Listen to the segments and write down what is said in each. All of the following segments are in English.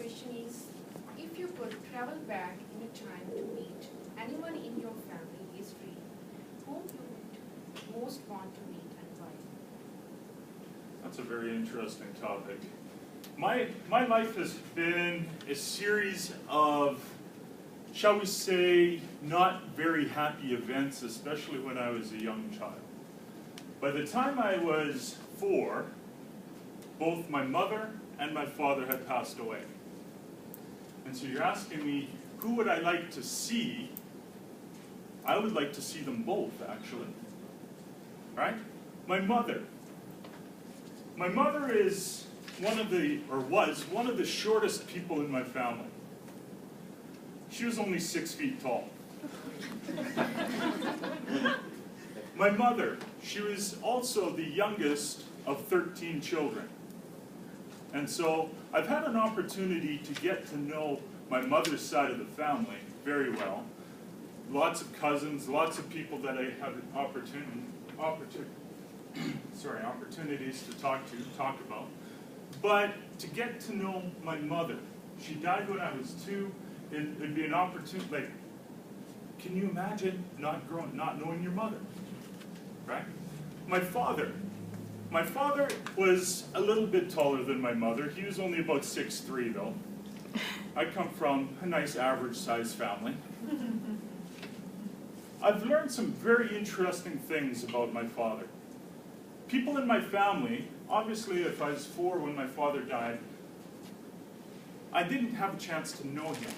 question is, if you could travel back in a time to meet anyone in your family history, whom you would most want to meet and why? That's a very interesting topic. My life has been a series of, shall we say, not very happy events, especially when I was a young child. By the time I was 4, both my mother and my father had passed away. And so you're asking me, who would I like to see? I would like to see them both, actually. Right? My mother. My mother is was one of the shortest people in my family. She was only 6 feet tall. My mother, she was also the youngest of 13 children. And so I've had an opportunity to get to know my mother's side of the family very well. Lots of cousins, lots of people that I have opportunities to talk about. But to get to know my mother, she died when I was 2. It'd be an opportunity. Like, can you imagine not knowing your mother, right? My father was a little bit taller than my mother. He was only about 6'3", though. I come from a nice average-sized family. I've learned some very interesting things about my father. People in my family, obviously if I was 4 when my father died, I didn't have a chance to know him.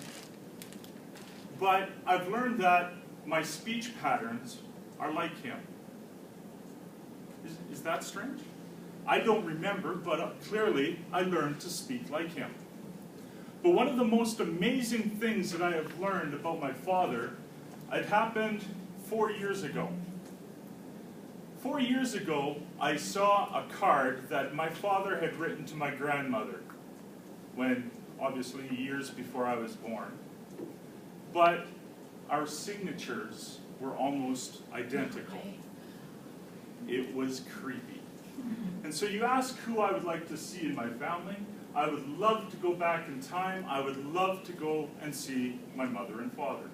But I've learned that my speech patterns are like him. Is that strange? I don't remember, but clearly I learned to speak like him. But one of the most amazing things that I have learned about my father, it happened 4 years ago. 4 years ago, I saw a card that my father had written to my grandmother, when, obviously, years before I was born. But our signatures were almost identical. It was creepy. And so you ask who I would like to see in my family. I would love to go back in time. I would love to go and see my mother and father.